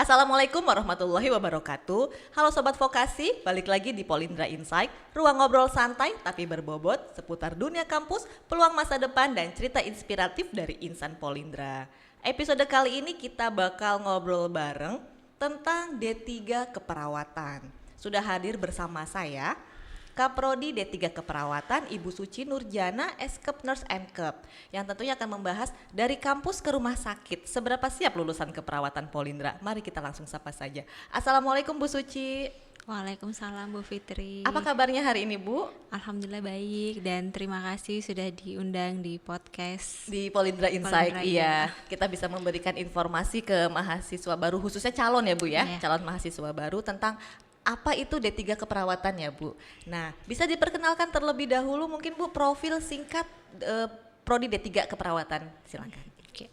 Assalamualaikum warahmatullahi wabarakatuh. Halo Sobat Vokasi, balik lagi di Polindra Insight, ruang ngobrol santai tapi berbobot seputar dunia kampus, peluang masa depan dan cerita inspiratif dari insan Polindra. Episode kali ini kita bakal ngobrol bareng tentang D3 Keperawatan. Sudah hadir bersama saya, Kaprodi D3 Keperawatan Ibu Suci Nurjana Eskep Nurse MKep yang tentunya akan membahas dari kampus ke rumah sakit seberapa siap lulusan keperawatan Polindra. Mari kita langsung sapa saja. Assalamualaikum Bu Suci. Waalaikumsalam Bu Fitri. Apa kabarnya hari ini Bu? Alhamdulillah baik dan terima kasih sudah diundang di podcast di Polindra Insight. Polindra, iya. Kita bisa memberikan informasi ke mahasiswa baru, khususnya calon ya Bu ya, Iya. calon mahasiswa baru tentang apa itu D3 keperawatan ya Bu. Nah, bisa diperkenalkan terlebih dahulu mungkin Bu profil singkat Prodi D3 keperawatan, silakan. Oke.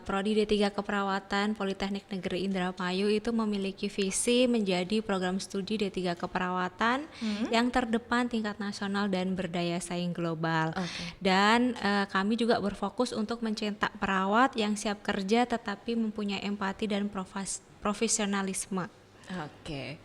Prodi D3 Keperawatan Politeknik Negeri Indramayu itu memiliki visi menjadi program studi D3 Keperawatan yang terdepan tingkat nasional dan berdaya saing global. Oke. Dan kami juga berfokus untuk mencetak perawat yang siap kerja tetapi mempunyai empati dan profesionalisme. Oke.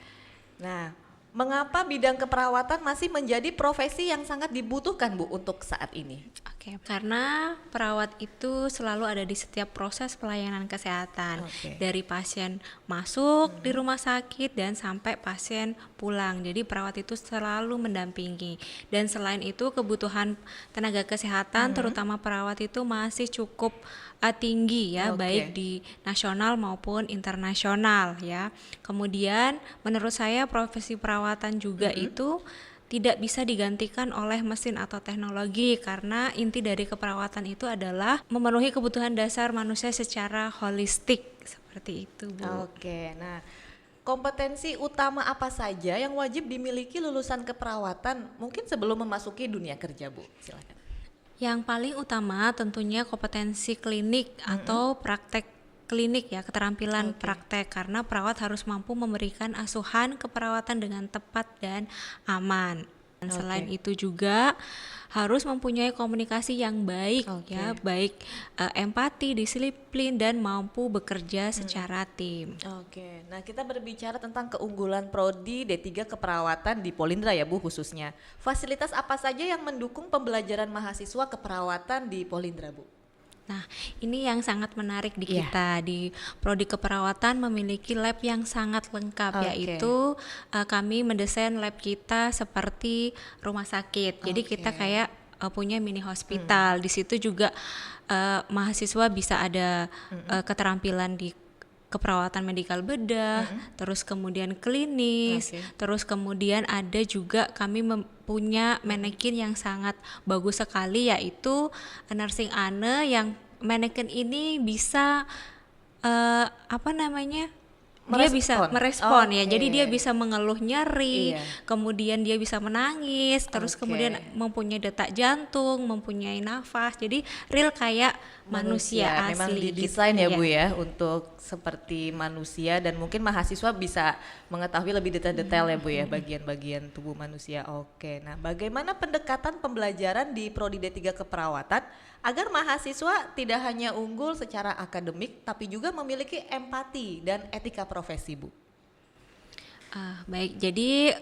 Nah, mengapa bidang keperawatan masih menjadi profesi yang sangat dibutuhkan Bu untuk saat ini? Oke, karena perawat itu selalu ada di setiap proses pelayanan kesehatan. Oke. Dari pasien masuk di rumah sakit dan sampai pasien pulang. Jadi perawat itu selalu mendampingi. Dan selain itu kebutuhan tenaga kesehatan terutama perawat itu masih cukup tinggi ya, Oke. baik di nasional maupun internasional ya. Kemudian menurut saya profesi perawatan juga itu tidak bisa digantikan oleh mesin atau teknologi karena inti dari keperawatan itu adalah memenuhi kebutuhan dasar manusia secara holistik seperti itu Bu. Oke. Nah, kompetensi utama apa saja yang wajib dimiliki lulusan keperawatan mungkin sebelum memasuki dunia kerja Bu? Silakan. Yang paling utama tentunya kompetensi klinik atau praktek klinik ya, keterampilan Oke. praktek karena perawat harus mampu memberikan asuhan keperawatan dengan tepat dan aman. Dan Oke. selain itu juga harus mempunyai komunikasi yang baik Oke. ya, baik empati, disiplin dan mampu bekerja secara tim. Oke, nah kita berbicara tentang keunggulan Prodi D3 Keperawatan di Polindra ya Bu khususnya. Fasilitas apa saja yang mendukung pembelajaran mahasiswa keperawatan di Polindra Bu? Nah, ini yang sangat menarik di Iya. kita. Di Prodi Keperawatan memiliki lab yang sangat lengkap, Oke. yaitu kami mendesain lab kita seperti rumah sakit. Jadi kita Oke. kayak punya mini hospital. Di situ juga mahasiswa bisa ada keterampilan di keperawatan medikal bedah, terus kemudian klinis, Oke. terus kemudian ada juga kami punya manekin yang sangat bagus sekali yaitu nursing Anne yang manekin ini bisa dia bisa merespon ya. Oke. Jadi dia bisa mengeluh nyeri, Iya. kemudian dia bisa menangis, terus Oke. kemudian mempunyai detak jantung, mempunyai nafas. Jadi real kayak manusia asli. Memang gitu. didesain ya Iya. Bu ya untuk seperti manusia dan mungkin mahasiswa bisa mengetahui lebih detail-detail ya Bu ya bagian-bagian tubuh manusia. Oke, nah bagaimana pendekatan pembelajaran di Prodi D3 Keperawatan agar mahasiswa tidak hanya unggul secara akademik tapi juga memiliki empati dan etika profesi Bu? Baik, jadi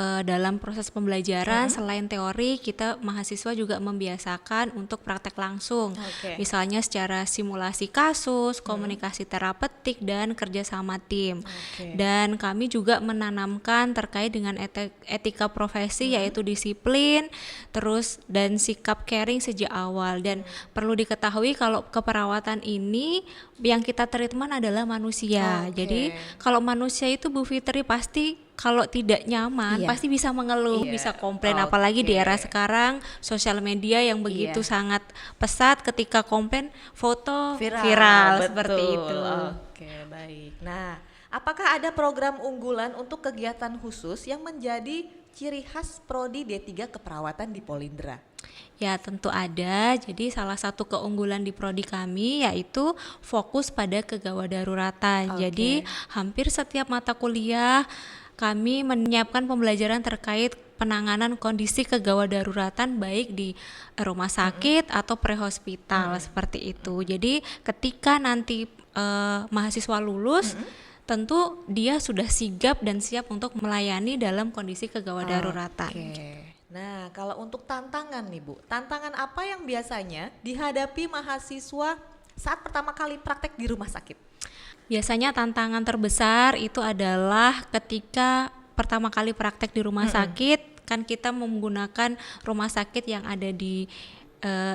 dalam proses pembelajaran selain teori kita mahasiswa juga membiasakan untuk praktek langsung. Oke. Misalnya secara simulasi kasus, komunikasi terapeutik dan kerjasama tim. Oke. Dan kami juga menanamkan terkait dengan etika profesi yaitu disiplin, terus dan sikap caring sejak awal. Dan perlu diketahui kalau keperawatan ini yang kita treatment adalah manusia. Oke. Jadi kalau manusia itu Bu Fitri pasti kalau tidak nyaman Iya. pasti bisa mengeluh, Iya. bisa komplain, apalagi di Oke. era sekarang sosial media yang begitu Iya. sangat pesat, ketika komplain foto Viral, viral betul. seperti itu. Oke, baik. Nah, apakah ada program unggulan untuk kegiatan khusus yang menjadi ciri khas Prodi D3 Keperawatan di Polindra? Ya tentu ada. Jadi salah satu keunggulan di prodi kami yaitu fokus pada kegawadaruratan. Oke. Jadi hampir setiap mata kuliah kami menyiapkan pembelajaran terkait penanganan kondisi kegawadaruratan baik di rumah sakit atau prehospital seperti itu. Jadi ketika nanti mahasiswa lulus, tentu dia sudah sigap dan siap untuk melayani dalam kondisi kegawat daruratan. Nah, kalau untuk tantangan nih Bu, tantangan apa yang biasanya dihadapi mahasiswa saat pertama kali praktek di rumah sakit? Biasanya tantangan terbesar itu adalah ketika pertama kali praktek di rumah sakit, kan kita menggunakan rumah sakit yang ada di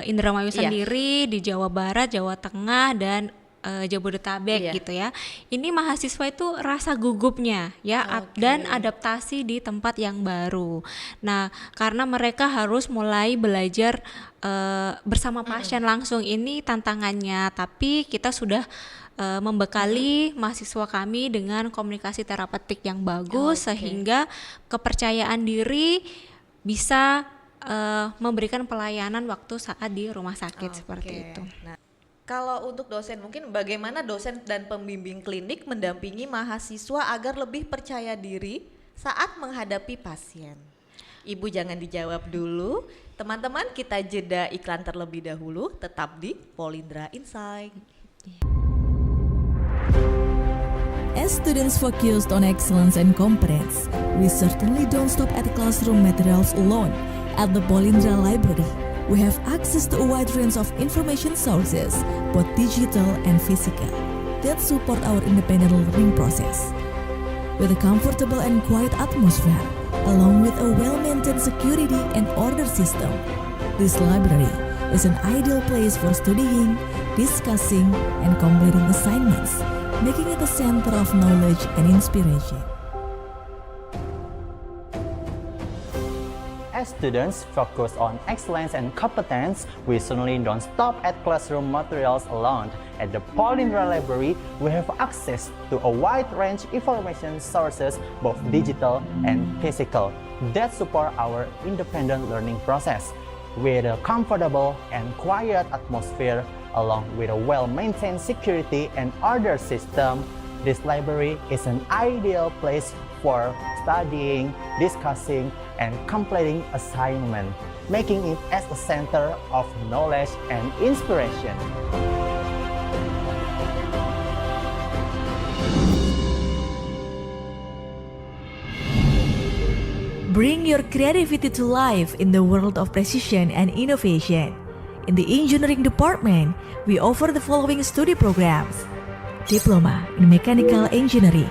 Indramayu sendiri, di Jawa Barat, Jawa Tengah, dan Jabodetabek gitu ya. Ini mahasiswa itu rasa gugupnya ya, dan adaptasi di tempat yang baru. Nah, karena mereka harus mulai belajar bersama pasien langsung, ini tantangannya. Tapi kita sudah membekali mahasiswa kami dengan komunikasi terapeutik yang bagus, sehingga kepercayaan diri bisa memberikan pelayanan waktu saat di rumah sakit seperti itu. Nah, kalau untuk dosen, mungkin bagaimana dosen dan pembimbing klinik mendampingi mahasiswa agar lebih percaya diri saat menghadapi pasien? Ibu jangan dijawab dulu, teman-teman kita jeda iklan terlebih dahulu, tetap di Polindra Insight. As students focused on excellence and competence, we certainly don't stop at classroom materials alone. At the Polindra Library, we have access to a wide range of information sources, both digital and physical, that support our independent learning process. With a comfortable and quiet atmosphere, along with a well-maintained security and order system, this library is an ideal place for studying, discussing, and completing assignments, making it a center of knowledge and inspiration. As students focus on excellence and competence, we certainly don't stop at classroom materials alone. At the Polindra Library, we have access to a wide range information sources, both digital and physical, that support our independent learning process. With a comfortable and quiet atmosphere, along with a well-maintained security and order system, this library is an ideal place for studying, discussing, and completing assignment, making it as a center of knowledge and inspiration. Bring your creativity to life in the world of precision and innovation. In the engineering department, we offer the following study programs: Diploma in Mechanical Engineering,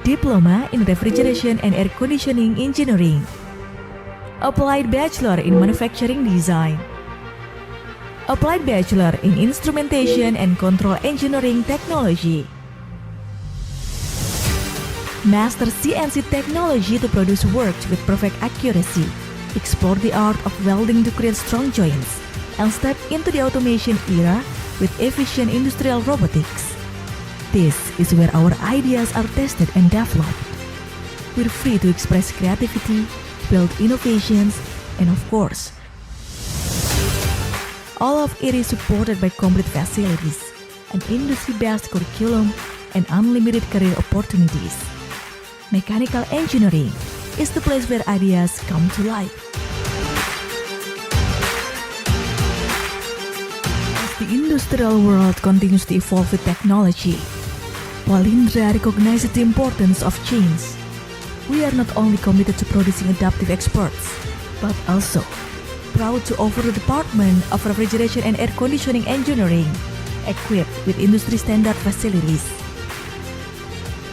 Diploma in Refrigeration and Air Conditioning Engineering, Applied Bachelor in Manufacturing Design, Applied Bachelor in Instrumentation and Control Engineering Technology, Master CNC Technology to produce works with perfect accuracy, explore the art of welding to create strong joints, and step into the automation era with efficient industrial robotics. This is where our ideas are tested and developed. We're free to express creativity, build innovations, and of course, all of it is supported by complete facilities, an industry-based curriculum, and unlimited career opportunities. Mechanical engineering is the place where ideas come to life. The industrial world continues to evolve with technology. Polindra recognizes the importance of change. We are not only committed to producing adaptive experts, but also proud to offer the Department of Refrigeration and Air Conditioning Engineering, equipped with industry standard facilities.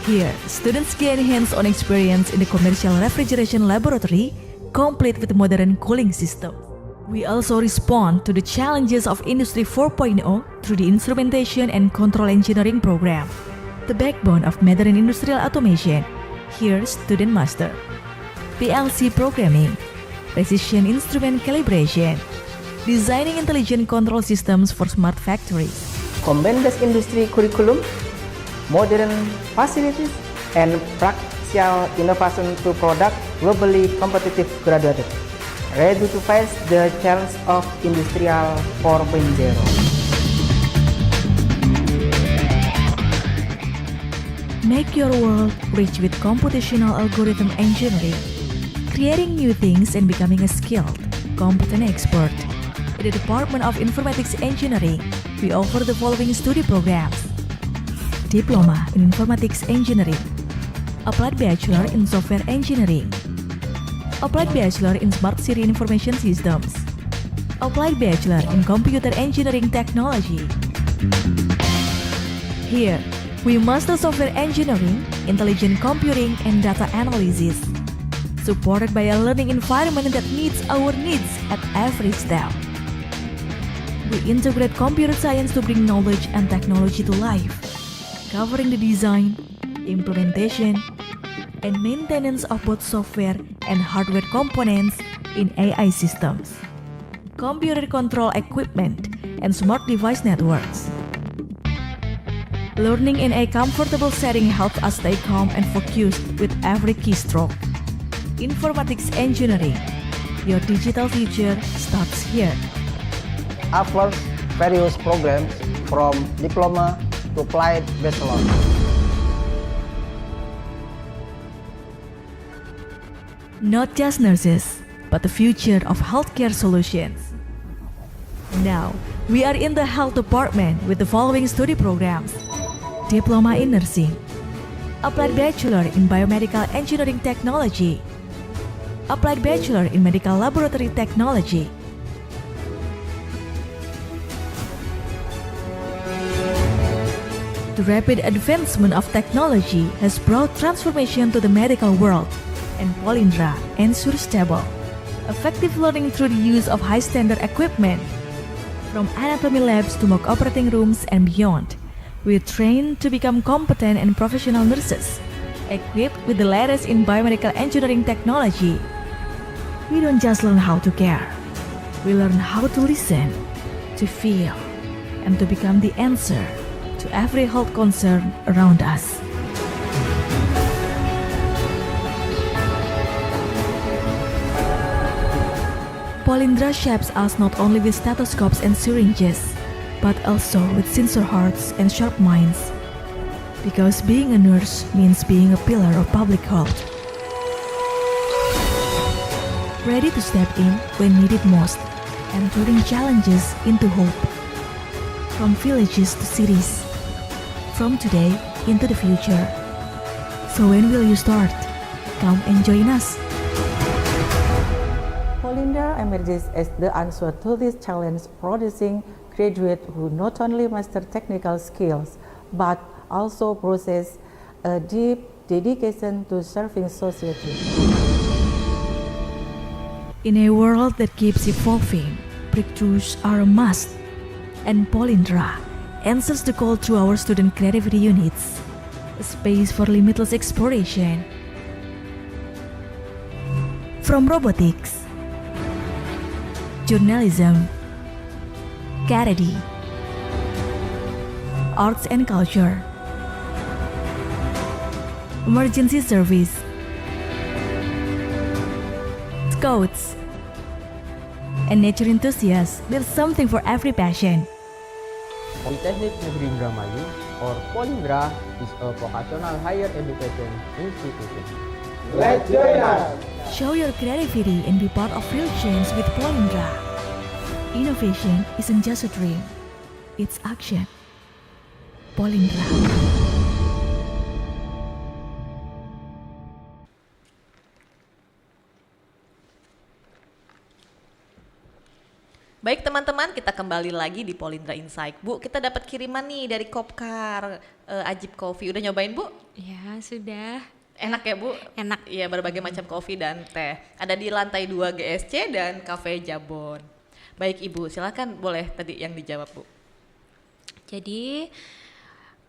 Here, students gain hands-on experience in the commercial refrigeration laboratory, complete with modern cooling system. We also respond to the challenges of Industry 4.0 through the Instrumentation and Control Engineering program, the backbone of modern industrial automation. Here, student master PLC programming, precision instrument calibration, designing intelligent control systems for smart factories. Combine this industry curriculum, modern facilities, and practical innovation to product globally competitive graduates, ready to face the challenge of Industrial 4.0. Make your world rich with computational algorithm engineering, creating new things and becoming a skilled, competent expert. In the Department of Informatics Engineering, we offer the following study programs: Diploma in Informatics Engineering, Applied Bachelor in Software Engineering, Applied Bachelor in Smart City Information Systems, Applied Bachelor in Computer Engineering Technology. Here, we master software engineering, intelligent computing, and data analysis, supported by a learning environment that meets our needs at every step. We integrate computer science to bring knowledge and technology to life, covering the design, implementation, and maintenance of both software and hardware components in AI systems, computer control equipment, and smart device networks. Learning in a comfortable setting helps us stay calm and focused with every keystroke. Informatics Engineering, your digital future starts here. Offers various programs from diploma to applied bachelor. Not just nurses, but the future of healthcare solutions. Now, we are in the health department with the following study programs: Diploma in Nursing, Applied Bachelor in Biomedical Engineering Technology, Applied Bachelor in Medical Laboratory Technology. The rapid advancement of technology has brought transformation to the medical world, and Polindra ensures stable, effective learning through the use of high-standard equipment. From anatomy labs to mock operating rooms and beyond, we train to become competent and professional nurses, equipped with the latest in biomedical engineering technology. We don't just learn how to care, we learn how to listen, to feel, and to become the answer to every health concern around us. Polindra shapes us not only with stethoscopes and syringes, but also with sincere hearts and sharp minds. Because being a nurse means being a pillar of public health. Ready to step in when needed most and turning challenges into hope. From villages to cities, from today into the future. So when will you start? Come and join us. Polindra emerges as the answer to this challenge, producing graduates who not only master technical skills, but also possess a deep dedication to serving society. In a world that keeps evolving, breakthroughs are a must, and Polindra answers the call through our student creativity units, a space for limitless exploration. From robotics, journalism, charity, arts and culture, emergency service, scouts, and nature enthusiasts, there's something for every passion. Polytechnic Negeri Indramayu, or Polindra, is a vocational higher education institution. Let's join us! Show your creativity and be part of real change with Polindra. Innovation isn't just a dream, it's action. Polindra. Baik teman-teman, kita kembali lagi di Polindra Insight. Bu, kita dapat kiriman nih dari Kopkar, Ajib Coffee. Udah nyobain Bu? Ya, sudah. Enak ya Bu? Enak. Iya, berbagai macam kopi dan teh. Ada di lantai 2 GSC dan Cafe Jabon. Baik Ibu, silakan boleh tadi yang dijawab Bu. Jadi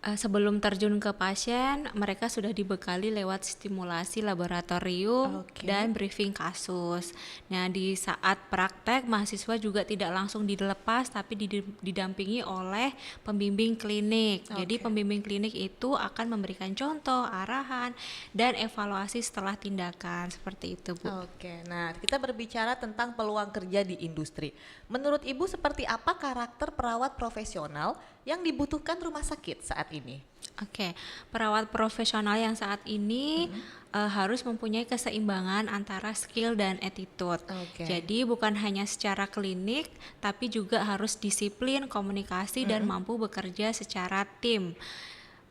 sebelum terjun ke pasien, mereka sudah dibekali lewat stimulasi laboratorium dan briefing kasus. Nah, di saat praktek, mahasiswa juga tidak langsung dilepas, tapi didampingi oleh pembimbing klinik. Jadi pembimbing klinik itu akan memberikan contoh, arahan, dan evaluasi setelah tindakan. Seperti itu, Bu. Oke, nah kita berbicara tentang peluang kerja di industri. Menurut Ibu seperti apa karakter perawat profesional yang dibutuhkan rumah sakit saat ini? Oke, perawat profesional yang saat ini harus mempunyai keseimbangan antara skill dan attitude. Jadi bukan hanya secara klinik, tapi juga harus disiplin, komunikasi, dan mampu bekerja secara tim.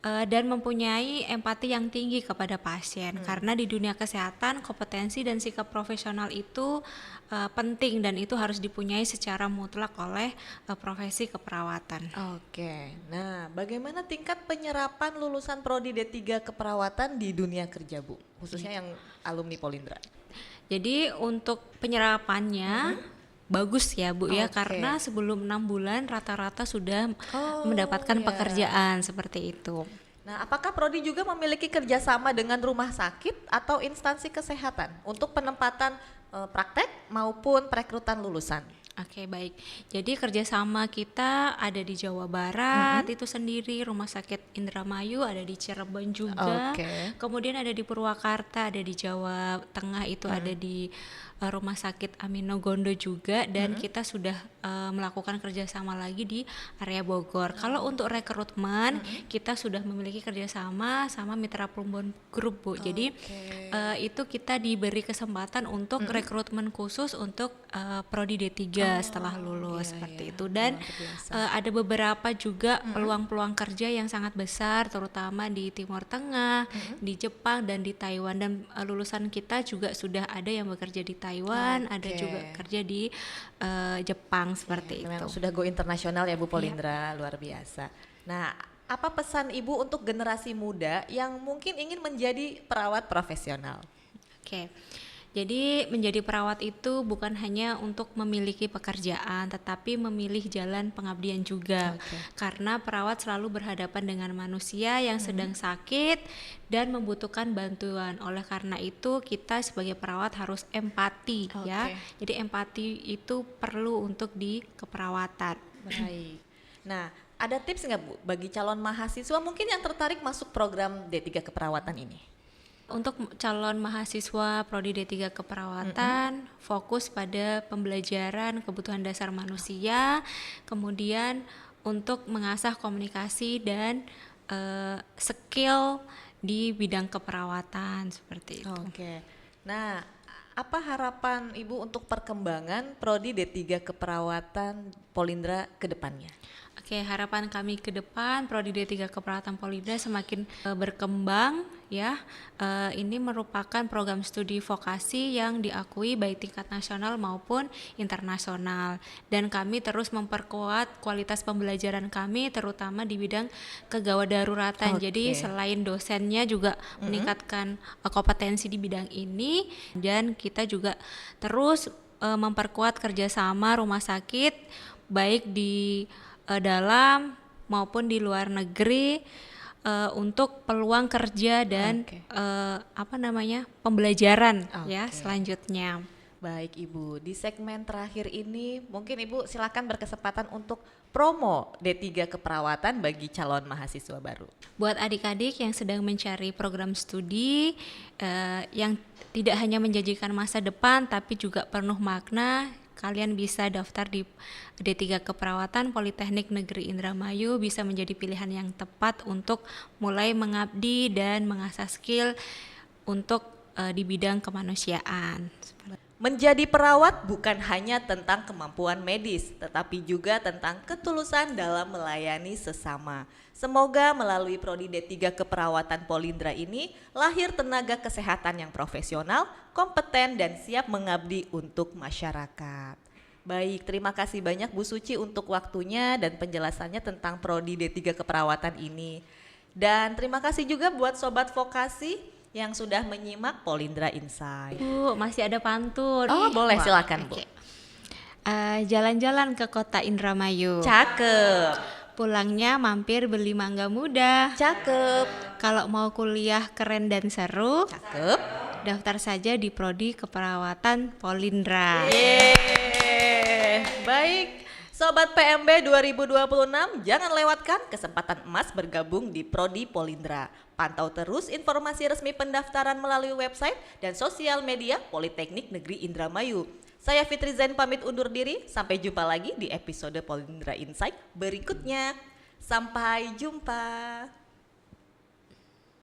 dan mempunyai empati yang tinggi kepada pasien. Karena di dunia kesehatan kompetensi dan sikap profesional itu penting dan itu harus dipunyai secara mutlak oleh profesi keperawatan. Oke, nah bagaimana tingkat penyerapan lulusan Prodi D3 keperawatan di dunia kerja Bu? Khususnya yang alumni Polindra. Jadi untuk penyerapannya bagus ya Bu ya, Oke. karena sebelum 6 bulan rata-rata sudah mendapatkan ya. pekerjaan seperti itu. Nah, apakah Prodi juga memiliki kerjasama dengan rumah sakit atau instansi kesehatan untuk penempatan praktek maupun perekrutan lulusan? Oke, baik. Jadi kerjasama kita ada di Jawa Barat itu sendiri, Rumah Sakit Indramayu ada di Cirebon juga. Oke. Kemudian ada di Purwakarta, ada di Jawa Tengah itu ada di Rumah Sakit Aminogondo juga, dan kita sudah melakukan kerjasama lagi di area Bogor. Kalau untuk rekrutmen kita sudah memiliki kerjasama sama Mitra Plumbon Group Bu. Jadi itu kita diberi kesempatan untuk rekrutmen khusus untuk Prodi D3 setelah lulus seperti itu, dan ada beberapa juga peluang-peluang kerja yang sangat besar terutama di Timur Tengah, di Jepang dan di Taiwan, dan lulusan kita juga sudah ada yang bekerja di Taiwan, ada juga kerja di Jepang seperti itu. Memang sudah go internasional ya Bu Polindra, luar biasa. Nah, apa pesan Ibu untuk generasi muda yang mungkin ingin menjadi perawat profesional? Oke. Jadi menjadi perawat itu bukan hanya untuk memiliki pekerjaan, tetapi memilih jalan pengabdian juga. Karena perawat selalu berhadapan dengan manusia yang sedang sakit dan membutuhkan bantuan. Oleh karena itu kita sebagai perawat harus empati ya. Jadi empati itu perlu untuk di keperawatan. Baik. Nah, ada tips nggak Bu bagi calon mahasiswa mungkin yang tertarik masuk program D3 keperawatan ini? Untuk calon mahasiswa Prodi D3 Keperawatan, fokus pada pembelajaran kebutuhan dasar manusia, kemudian untuk mengasah komunikasi dan skill di bidang keperawatan seperti itu. Oke. Nah, apa harapan Ibu untuk perkembangan Prodi D3 Keperawatan Polindra ke depannya? Oke, harapan kami ke depan Prodi D3 Keperawatan Polindra semakin berkembang ya. Ini merupakan program studi vokasi yang diakui baik tingkat nasional maupun internasional, dan kami terus memperkuat kualitas pembelajaran kami terutama di bidang kegawat daruratan. Jadi selain dosennya juga meningkatkan kompetensi di bidang ini, dan kita juga terus memperkuat kerjasama rumah sakit baik di dalam maupun di luar negeri untuk peluang kerja dan pembelajaran ya selanjutnya. Baik Ibu, di segmen terakhir ini mungkin Ibu silakan berkesempatan untuk promo D3 keperawatan bagi calon mahasiswa baru. Buat adik-adik yang sedang mencari program studi yang tidak hanya menjanjikan masa depan tapi juga penuh makna, kalian bisa daftar di D3 Keperawatan Politeknik Negeri Indramayu, bisa menjadi pilihan yang tepat untuk mulai mengabdi dan mengasah skill untuk di bidang kemanusiaan. Menjadi perawat bukan hanya tentang kemampuan medis, tetapi juga tentang ketulusan dalam melayani sesama. Semoga melalui Prodi D3 Keperawatan Polindra ini lahir tenaga kesehatan yang profesional, kompeten, dan siap mengabdi untuk masyarakat. Baik, terima kasih banyak Bu Suci untuk waktunya dan penjelasannya tentang Prodi D3 Keperawatan ini. Dan terima kasih juga buat Sobat Vokasi yang sudah menyimak Polindra Insight. Bu, masih ada pantun. Oh, boleh, silakan Bu. Oke. Jalan-jalan ke kota Indramayu. Cakep. Pulangnya mampir beli mangga muda. Cakep. Kalau mau kuliah keren dan seru, Cakep. daftar saja di Prodi Keperawatan Polindra. Yeay. Baik, Sobat PMB 2026, jangan lewatkan kesempatan emas bergabung di Prodi Polindra. Pantau terus informasi resmi pendaftaran melalui website dan sosial media Politeknik Negeri Indramayu. Saya Fitri Zain pamit undur diri, sampai jumpa lagi di episode Polindra Insight berikutnya. Sampai jumpa.